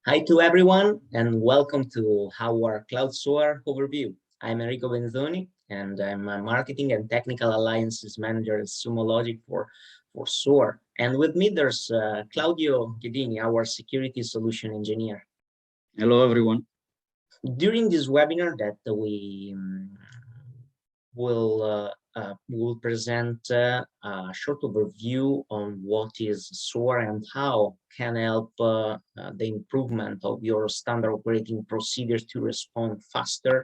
Hi to everyone, and welcome to our Cloud SOAR overview. I'm Enrico Benzoni, and I'm a Marketing and Technical Alliances Manager at Sumo Logic for SOAR. And with me, there's Claudio Ghedini, our Security Solution Engineer. Hello, everyone. During this webinar that we will present a short overview on what is SOAR and how can help the improvement of your standard operating procedures to respond faster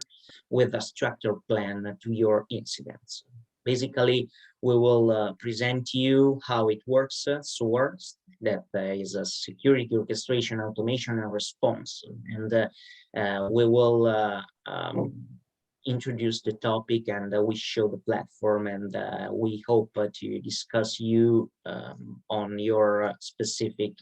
with a structured plan to your incidents. Basically, we will present you how it works, SOAR, that is a security orchestration, automation, and response. And we will introduce the topic and we show the platform, and we hope to discuss you on your specific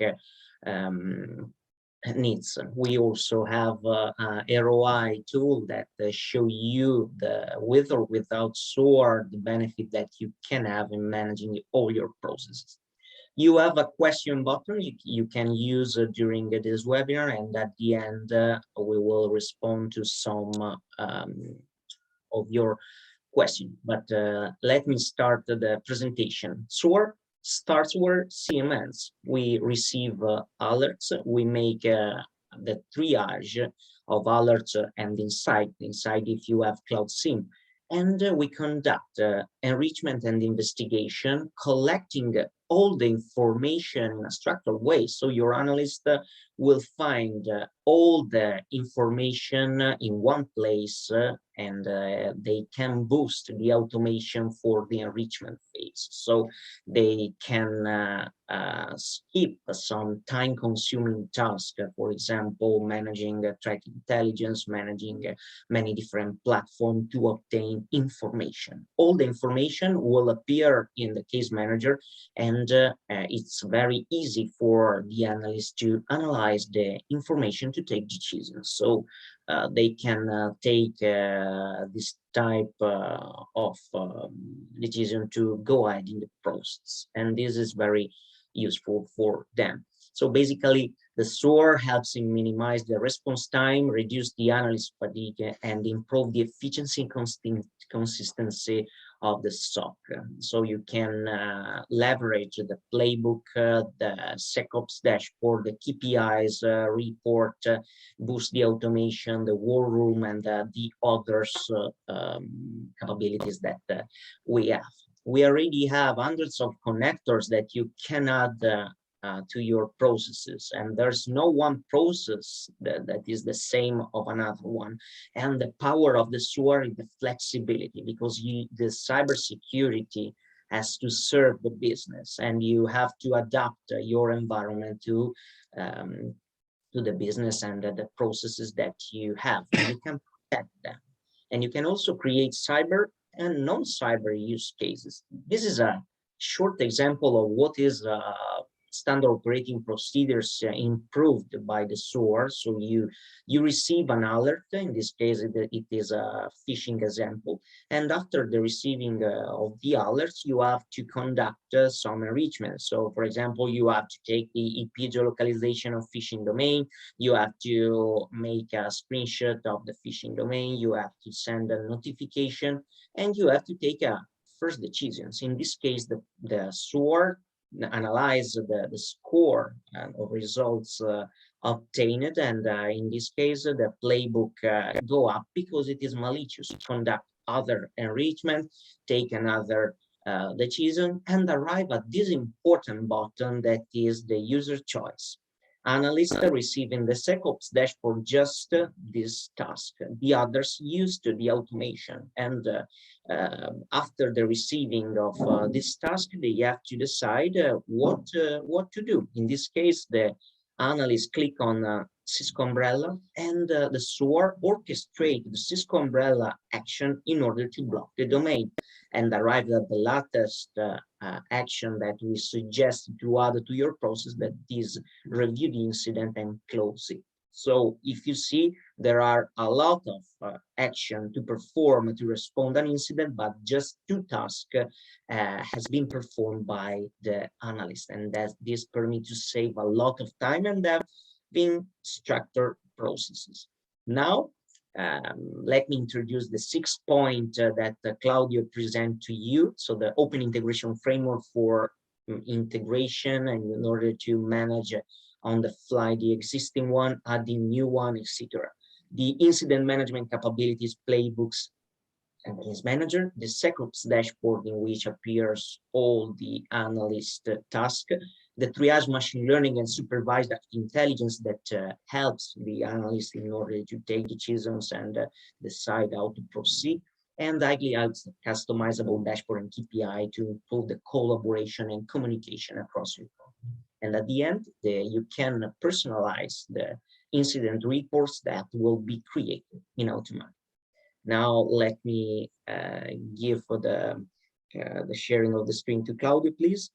needs. We also have a ROI tool that show you with or without SOAR the benefit that you can have in managing all your processes. You have a question button you can use during this webinar, and at the end we will respond to some of your question. But let me start the presentation. SOAR starts where CMNs. We receive alerts, we make the triage of alerts and insight if you have Cloud SIEM. And we conduct enrichment and investigation, collecting all the information in a structured way. So your analyst will find all the information in one place, and they can boost the automation for the enrichment phase. So they can skip some time-consuming tasks, for example, managing threat intelligence, managing many different platforms to obtain information. All the information will appear in the case manager, and it's very easy for the analyst to analyze the information to take decisions. So they can take this type of decision to go ahead in the process, and this is very useful for them. So basically, the SOAR helps in minimize the response time, reduce the analyst fatigue, and improve the efficiency and consistency of the SOC. So you can leverage the playbook, the SecOps dashboard, the KPIs report, boost the automation, the war room, and the others capabilities that we have. We already have hundreds of connectors that you can add to your processes, and there's no one process that is the same of another one. And the power of the SOAR is the flexibility, because the cybersecurity has to serve the business, and you have to adapt your environment to the business and the processes that you have, and you can protect them. And you can also create cyber and non-cyber use cases. This is a short example of what is standard operating procedures improved by the SOAR. So you receive an alert. In this case, it is a phishing example. And after the receiving of the alerts, you have to conduct some enrichment. So, for example, you have to take the IP geolocalization of phishing domain. You have to make a screenshot of the phishing domain. You have to send a notification, and you have to take a first decisions. In this case, the SOAR analyze the score of results obtained, and in this case the playbook go up because it is malicious, conduct other enrichment, take another decision, and arrive at this important button that is the user choice. Analysts receiving the SecOps dashboard just this task. The others used the automation, and after the receiving of this task, they have to decide what to do. In this case, the analysts click on Cisco umbrella, and the SOAR orchestrate the Cisco umbrella action in order to block the domain, and arrive at the latest action that we suggest to add to your process, that is review the incident and close it. So if you see, there are a lot of action to perform to respond an incident, but just 2 tasks has been performed by the analyst, and that this permits to save a lot of time, and being structured processes. Now, let me introduce the 6th point that Claudio present to you. So the open integration framework for integration, and in order to manage on the fly the existing one, adding new one, etc. The incident management capabilities, playbooks, and his manager, the SecOps dashboard in which appears all the analyst task, the triage machine learning and supervised intelligence that helps the analyst in order to take decisions and decide how to proceed, and ideally customizable dashboard and KPI to improve the collaboration and communication across your company. And at the end, you can personalize the incident reports that will be created in automatic. Now let me give the sharing of the screen to Claudio, please.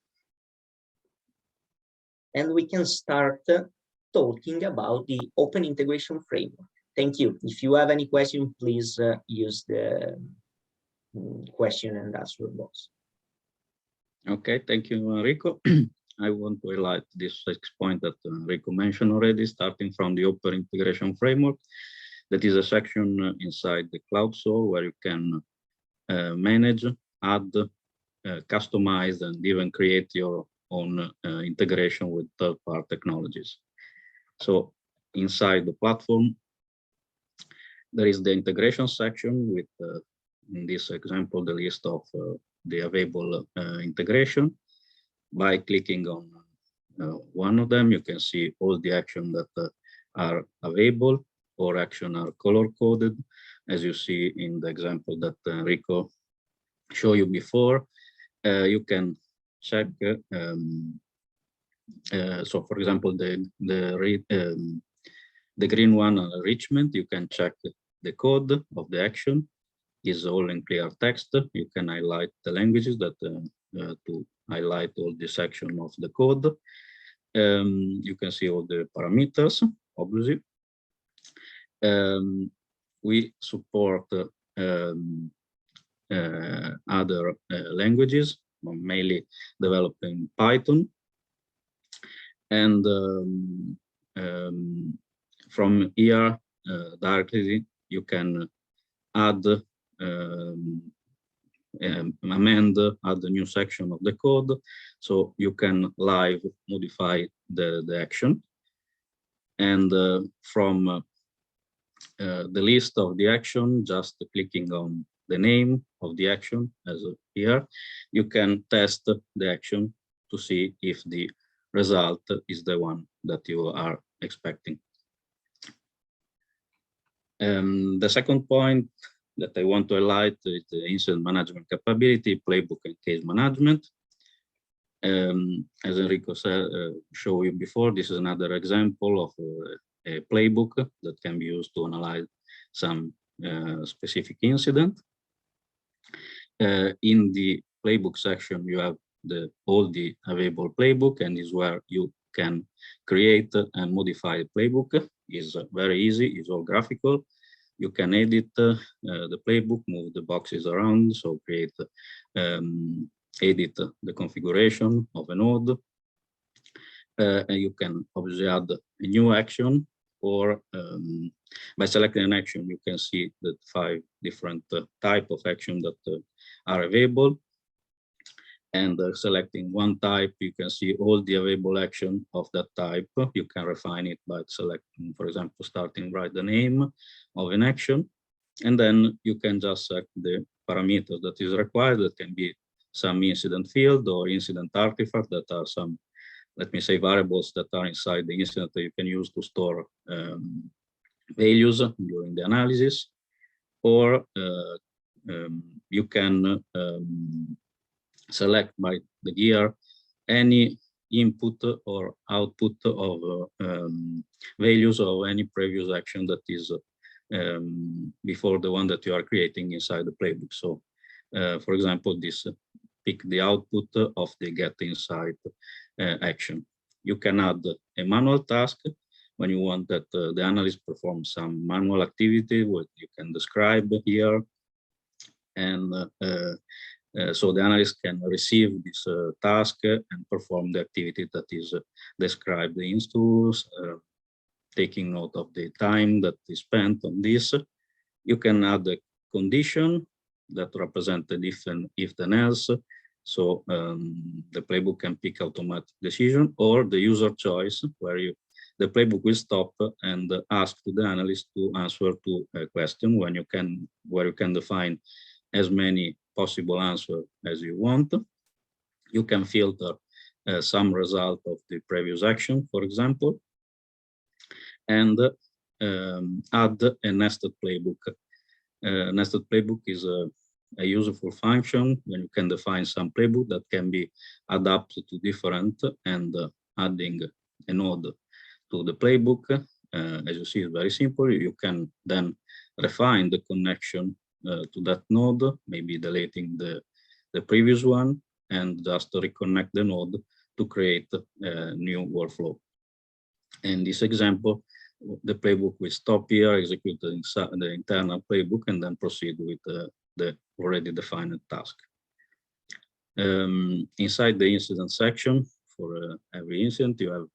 And we can start talking about the open integration framework. Thank you. If you have any question, please use the question and answer box. Okay, thank you, Enrico. I want to highlight this 6th point that Enrico mentioned already, starting from the open integration framework. That is a section inside the Cloud SOAR where you can manage, add, customize, and even create your own integration with third-party technologies. So inside the platform, there is the integration section with, in this example, the list of the available integration. By clicking on one of them, you can see all the actions that are available, or action are color-coded, as you see in the example that Enrico showed you before. You can check, so for example, the green one, enrichment, you can check the code of the action, is all in clear text. You can highlight the languages that to highlight all the section of the code. You can see all the parameters, obviously. We support other languages, mainly developing Python. And from here, directly, you can add, amend, add a new section of the code. So you can live modify the action. And from the list of the action, just clicking on the name of the action, as here, you can test the action to see if the result is the one that you are expecting. The second point that I want to highlight is the incident management capability, playbook and case management. As Enrico said, showed you before, this is another example of a playbook that can be used to analyze some specific incident. In the playbook section, you have all the available playbook, and is where you can create and modify the playbook. Is very easy, it's all graphical. You can edit the playbook, move the boxes around, so create, edit the configuration of a node. And you can obviously add a new action, or by selecting an action, you can see the 5 different type of action that are available. And selecting one type, you can see all the available action of that type. You can refine it by selecting, for example, starting write the name of an action, and then you can just set the parameters that is required. That can be some incident field or incident artifact that are some, let me say, variables that are inside the incident that you can use to store values during the analysis, or you can select by the gear any input or output of values of any previous action that is before the one that you are creating inside the playbook. So, for example, this pick the output of the get inside action. You can add a manual task when you want that the analyst performs some manual activity, what you can describe here. And so the analyst can receive this task and perform the activity that is described in tools. taking note of the time that is spent on this. You can add a condition that represent a different if then else. So the playbook can pick automatic decision, or the user choice, where the playbook will stop and ask to the analyst to answer to a question where you can define as many possible answers as you want. You can filter some result of the previous action, for example, and add a nested playbook. Nested playbook is a useful function when you can define some playbook that can be adapted to different, and adding a node to the playbook. As you see, it's very simple. You can then refine the connection to that node, maybe deleting the previous one, and just reconnect the node to create a new workflow. In this example, the playbook will stop here, execute the internal playbook, and then proceed with the already defined task. Inside the incident section, for every incident, you have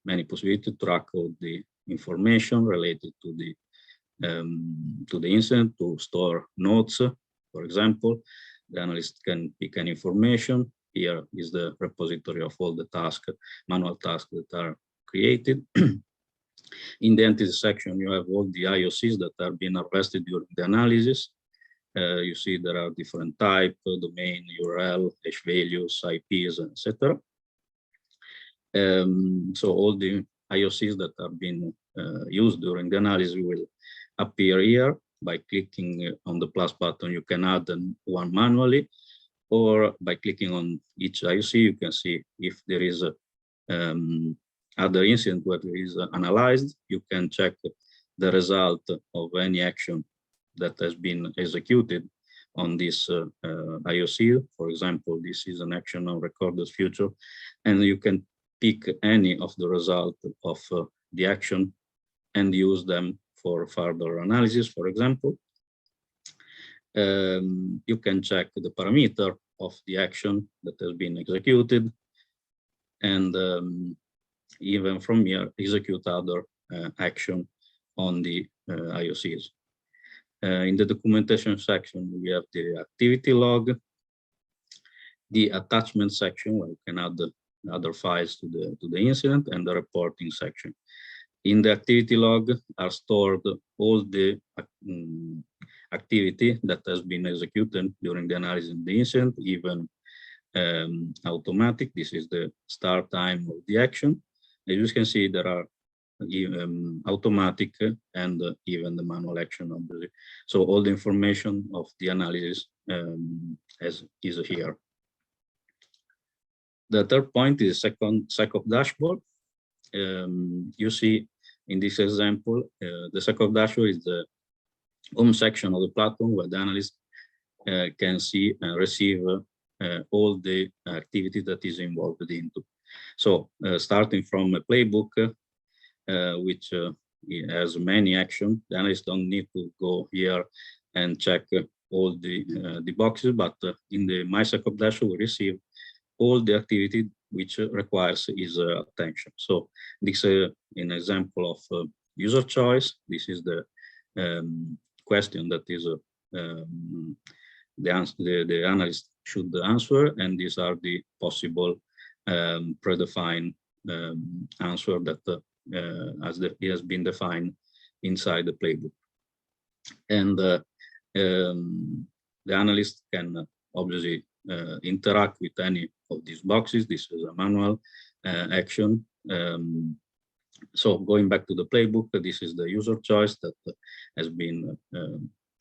many possibilities to track all the information related to the incident, to store notes. For example, the analyst can pick any information. Here is the repository of all the tasks, manual tasks that are created. In the entity section, you have all the IOCs that are being harvested during the analysis. You see there are different type, domain, URL, hash values, IPs, etc. So all the IOCs that have been used during the analysis will appear here. By clicking on the plus button, you can add one manually, or by clicking on each IOC, you can see if there is a other incident where it is analyzed. You can check the result of any action that has been executed on this IOC. For example, this is an action on recorded future, and you can pick any of the result of the action and use them for further analysis. For example, you can check the parameter of the action that has been executed, and even from here execute other action on the IOCs. In the documentation section, we have the activity log, the attachment section where you can add the other files to the incident, and the reporting section. In the activity log are stored all the activity that has been executed during the analysis of the incident, even automatic. This is the start time of the action. As you can see, there are automatic and even the manual action, obviously. So all the information of the analysis is here. The third point is SecOps dashboard. You see in this example, the SecOps dashboard is the home section of the platform where the analyst can see and receive all the activity that is involved into. So starting from a playbook, which has many actions, the analyst don't need to go here and check all the boxes, but in the My SecOps dashboard, we receive all the activity which requires his attention. So this is an example of user choice. This is the question that is the analyst should answer, and these are the possible predefined answer that it has been defined inside the playbook. And the analyst can obviously interact with any of these boxes. This is a manual action. So going back to the playbook, this is the user choice that has been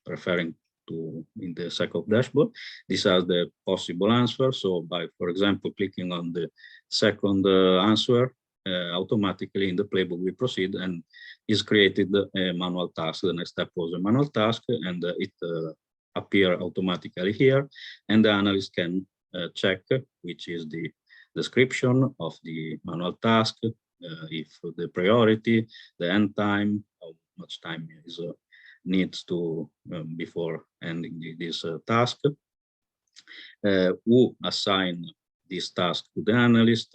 referring to in the SecOps dashboard. These are the possible answers. So by, for example, clicking on the second answer, automatically in the playbook we proceed and is created a manual task. The next step was a manual task, and it appear automatically here, and the analyst can check which is the description of the manual task, if the priority, the end time, how much time is needs to before ending this task, who assign this task to the analyst,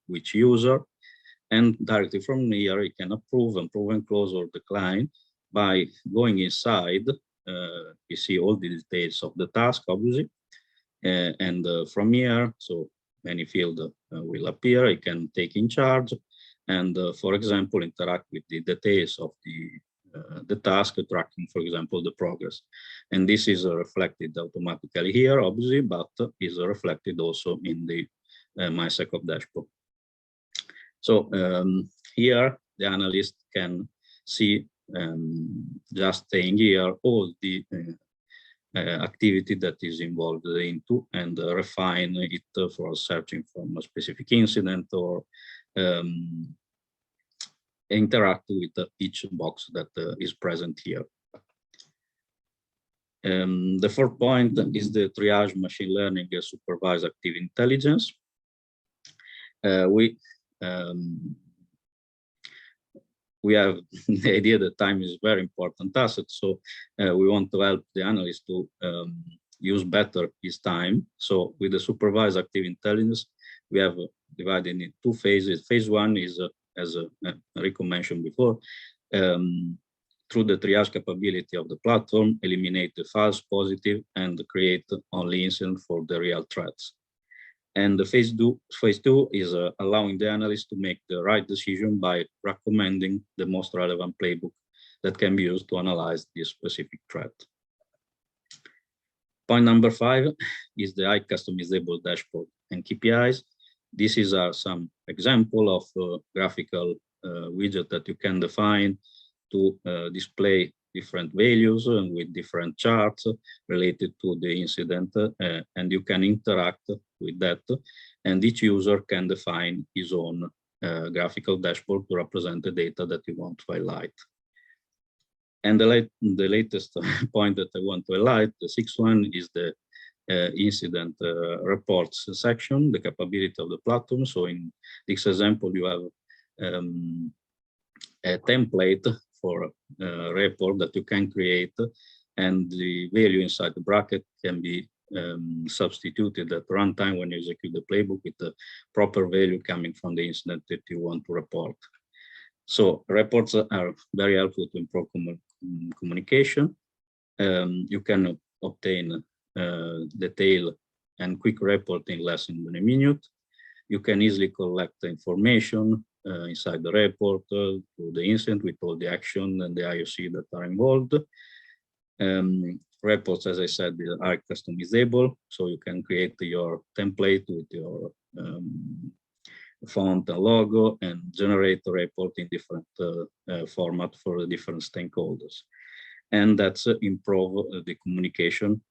which user, And directly from here, you can approve and close or decline by going inside. You see all the details of the task, obviously. And from here, so any field will appear. You can take in charge and, for example, interact with the details of the task, tracking, for example, the progress. And this is reflected automatically here, obviously, but is reflected also in the My SecOps dashboard. So here, the analyst can see, just staying here, all the activity that is involved into and refine it for searching from a specific incident or interact with each box that is present here. The fourth point is the triage machine learning supervised active intelligence. We have the idea that time is a very important asset, so we want to help the analyst to use better his time. So with the supervised active intelligence, we have divided in two phases. Phase one is, as Enrico mentioned before, through the triage capability of the platform, eliminate the false positive and create only incident for the real threats. And the phase two is allowing the analyst to make the right decision by recommending the most relevant playbook that can be used to analyze this specific threat. Point number 5 is the high customizable dashboard and KPIs. This is some example of graphical widget that you can define to display different values and with different charts related to the incident, and you can interact with that, and each user can define his own graphical dashboard to represent the data that you want to highlight. And the latest point that I want to highlight, the sixth one, is the incident reports section, the capability of the platform. So in this example, you have a template for a report that you can create, and the value inside the bracket can be substituted at runtime when you execute the playbook with the proper value coming from the incident that you want to report. So reports are very helpful to improve communication. You can obtain detailed and quick report in less than a minute. You can easily collect the information inside the report to the incident with all the action and the IOC that are involved. Reports, as I said, are customizable, so you can create your template with your font and logo and generate a report in different format for the different stakeholders. And that's improve the communication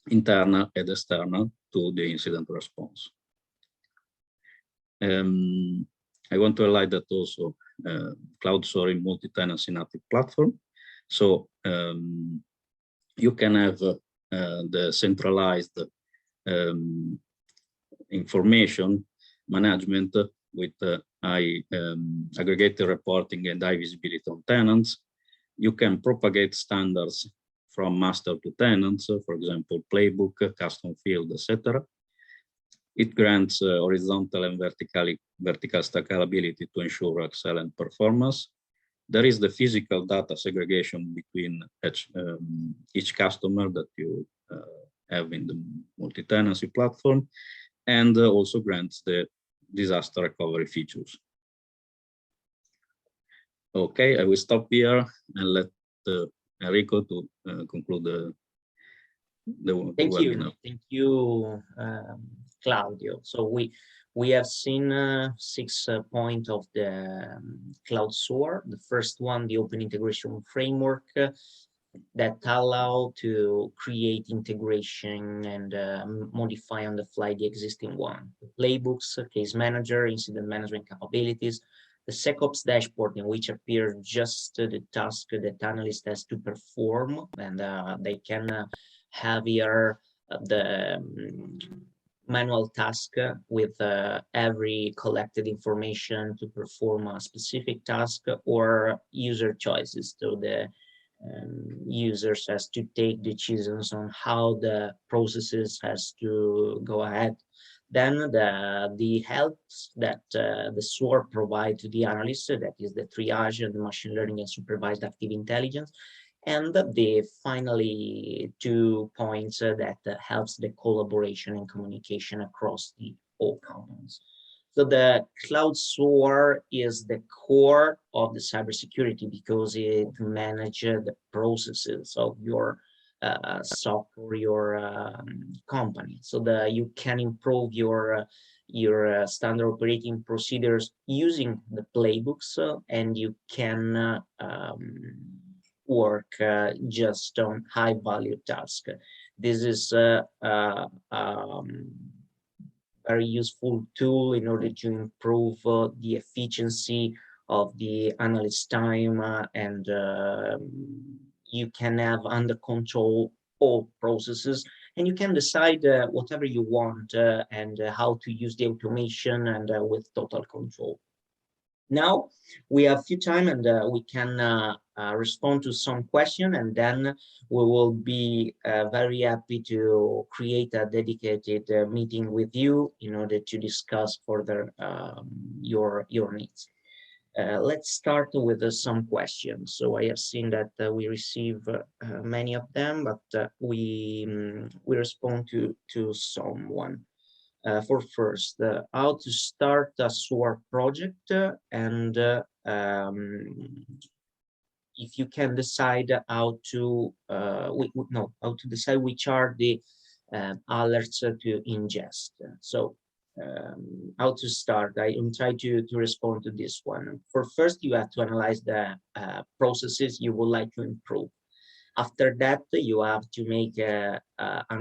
internal and external to the incident response. I want to highlight that also cloud SOAR multi-tenancy native platform. So you can have the centralized information management with high aggregated reporting and high visibility on tenants. You can propagate standards from master to tenants, for example, playbook, custom field, etc. It grants horizontal and vertical stackability to ensure excellent performance. There is the physical data segregation between each customer that you have in the multi-tenancy platform, and also grants the disaster recovery features. Okay, I will stop here and let Enrico to conclude the webinar. Thank you, Claudio. So we have seen 6 points of the cloud SOAR. The first one, the open integration framework that allow to create integration and modify on the fly the existing one. The playbooks, case manager, incident management capabilities, the SecOps dashboard in which appear just the task that analyst has to perform, and they can have here the manual task with every collected information to perform a specific task, or user choices. So the users has to take decisions on how the processes has to go ahead. Then the helps that the SOAR provide to the analyst, that is the triage, the machine learning and supervised active intelligence. And the finally 2 points that helps the collaboration and communication across the all components. So the cloud SOAR is the core of the cybersecurity because it manages the processes of your SOC or your company. So that you can improve your standard operating procedures using the playbooks, and you can work just on high value tasks. This is very useful tool in order to improve the efficiency of the analyst time, and you can have under control all processes, and you can decide whatever you want and how to use the automation and with total control. Now we have few time, and we can respond to some question, and then we will be very happy to create a dedicated meeting with you in order to discuss further your needs. Let's start with some questions. So I have seen that we receive many of them, but we respond to someone. For first, how to start a SOAR project, and if you can decide how to how to decide which are the alerts to ingest. So how to start? I am trying to respond to this one. For first, you have to analyze the processes you would like to improve. After that, you have to make an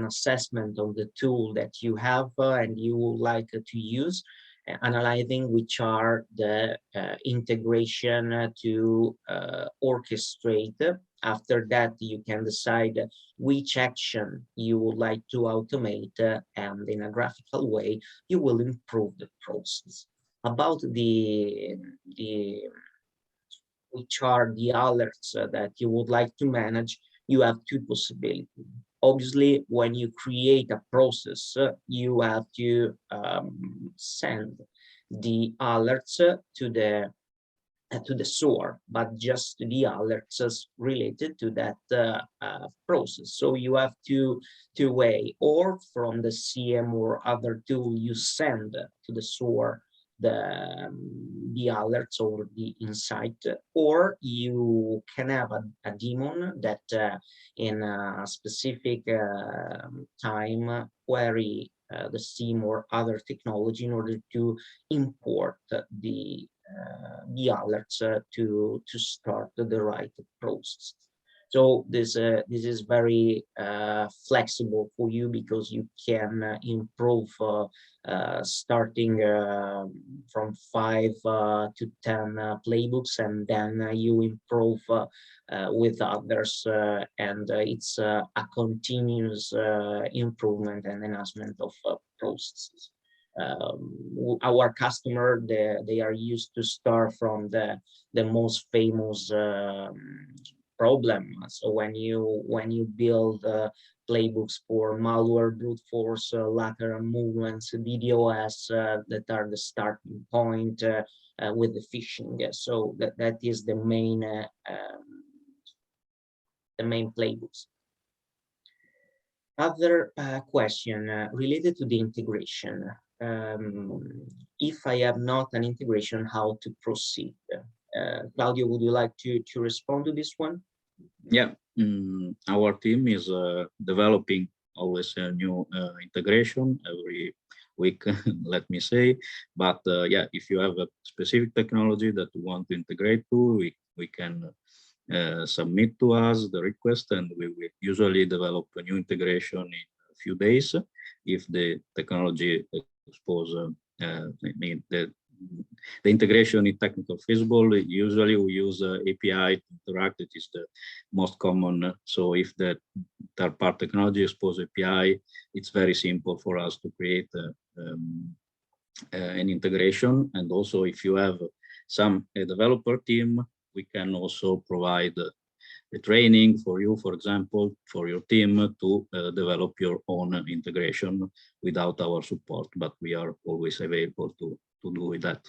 assessment of the tool that you have and you would like to use, analyzing which are the integration to orchestrate. After that, you can decide which action you would like to automate, and in a graphical way, you will improve the process. About which are the alerts that you would like to manage, you have two possibilities. Obviously, when you create a process, you have to send the alerts to the SOAR, but just the alerts related to that process. So you have two way, or from the CM or other tool, you send to the SOAR the alerts or the insight, or you can have a daemon that in a specific time query the SIEM or other technology in order to import the alerts to start the right process. So this is very flexible for you, because you can improve starting from 5 to 10 playbooks, and then you improve with others, and it's a continuous improvement and enhancement of processes. Our customer, they are used to start from the most famous problem. So when you build playbooks for malware, brute force, lateral movements, DDoS, that are the starting point with the phishing. So that is the main playbooks. Other question related to the integration. If I have not an integration, how to proceed? Claudio, would you like to respond to this one? Yeah, our team is developing always a new integration every week, let me say. But yeah, if you have a specific technology that you want to integrate to, we can submit to us the request, and we will usually develop a new integration in a few days if the technology expose the integration is technical feasible. Usually we use API to interact. It is the most common. So if the third-party technology expose API, it's very simple for us to create an integration. And also, if you have a developer team, we can also provide a training for you, for example, for your team to develop your own integration without our support, but we are always available to do that.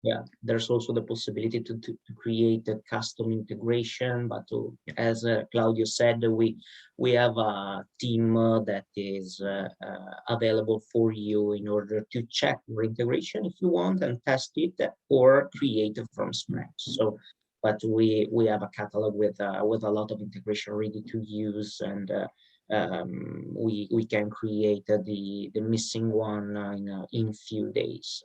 Yeah, there's also the possibility to create a custom integration, but as Claudio said, we have a team that is available for you in order to check your integration if you want and test it or create it from scratch. So, but we have a catalog with a lot of integration ready to use, and we can create the missing one in few days.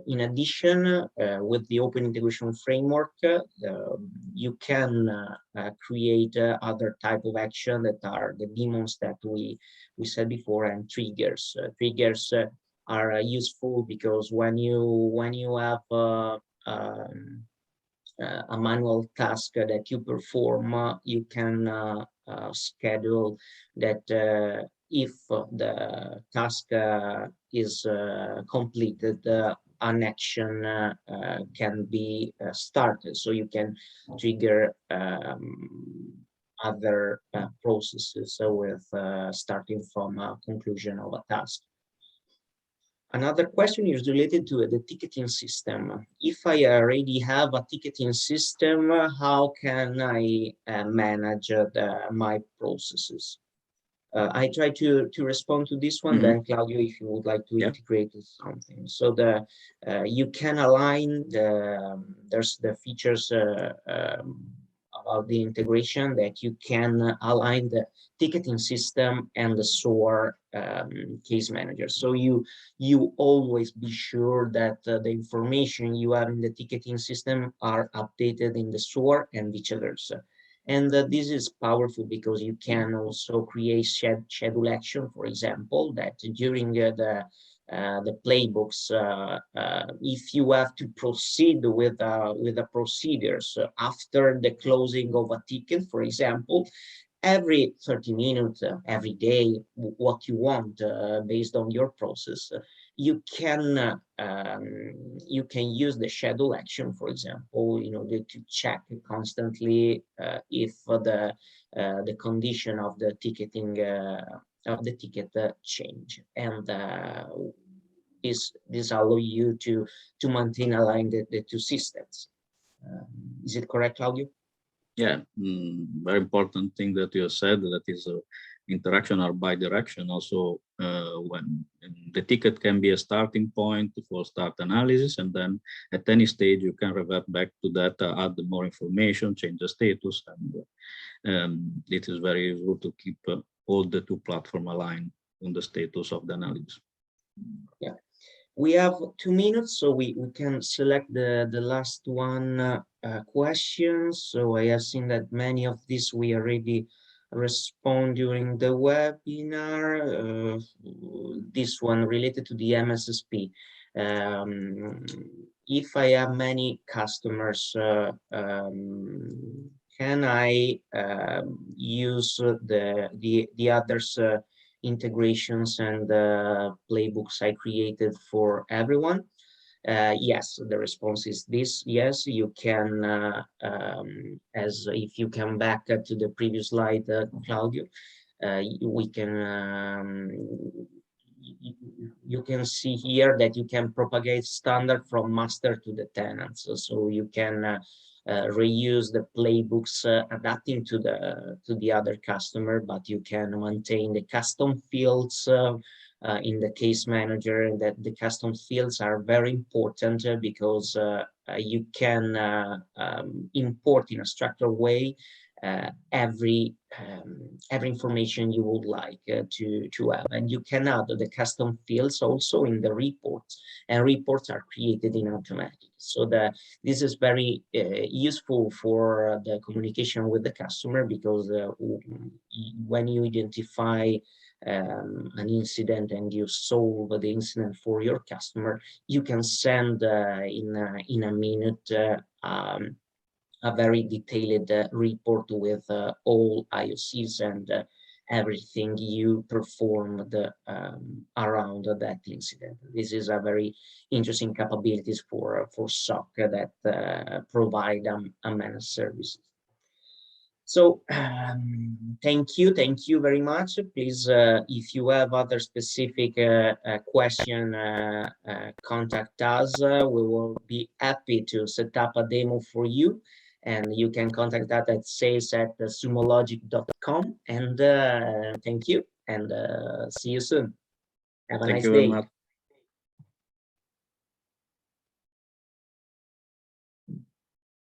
In addition, with the open integration framework, you can create other type of action that are the daemons that we said before, and triggers. Triggers are useful because when you have a manual task that you perform, you can schedule that if the task is completed, an action can be started. So you can trigger other processes with starting from a conclusion of a task. Another question is related to the ticketing system. If I already have a ticketing system, how can I manage my processes? I try to respond to this one. Then Claudio, if you would like to integrate something. So you can align there's the features about the integration that you can align the ticketing system and the SOAR case manager. So you always be sure that the information you have in the ticketing system are updated in the SOAR and vice versa. And this is powerful because you can also create schedule action, for example, that during the playbooks, if you have to proceed with the procedures after the closing of a ticket, for example, every 30 minutes, every day, what you want based on your process, you can use the schedule action, for example, in order to check constantly if the condition of the ticketing of the ticket change, and this allow you to maintain aligned the two systems. Is it correct, Claudio? Yeah, very important thing that you said, that is interaction or bi-direction. Also, when the ticket can be a starting point for start analysis, and then at any stage you can revert back to that, add more information, change the status, and it is very useful to keep all the two platforms aligned on the status of the analysis. Yeah. We have 2 minutes, so we can select the last one questions. So I have seen that many of these we already respond during the webinar. This one related to the MSSP. If I have many customers, can I use the others integrations and playbooks I created for everyone? Yes, the response is this. Yes, you can, as if you come back to the previous slide, Claudio, we can, you can see here that you can propagate standard from master to the tenants. So you can reuse the playbooks adapting to the other customer, but you can maintain the custom fields in the case manager, and that the custom fields are very important because you can import in a structured way every information you would like to have, and you can add the custom fields also in the reports, and reports are created in automatic. So this is very useful for the communication with the customer, because when you identify an incident and you solve the incident for your customer, you can send in a minute a very detailed report with all IOCs and everything you performed around that incident. This is a very interesting capabilities for SOC that provide a managed service. So thank you very much. Please, if you have other specific question, contact us. We will be happy to set up a demo for you, and you can contact us at sales@sumologic.com. And thank you, and see you soon. Have a Thank nice you very day. much.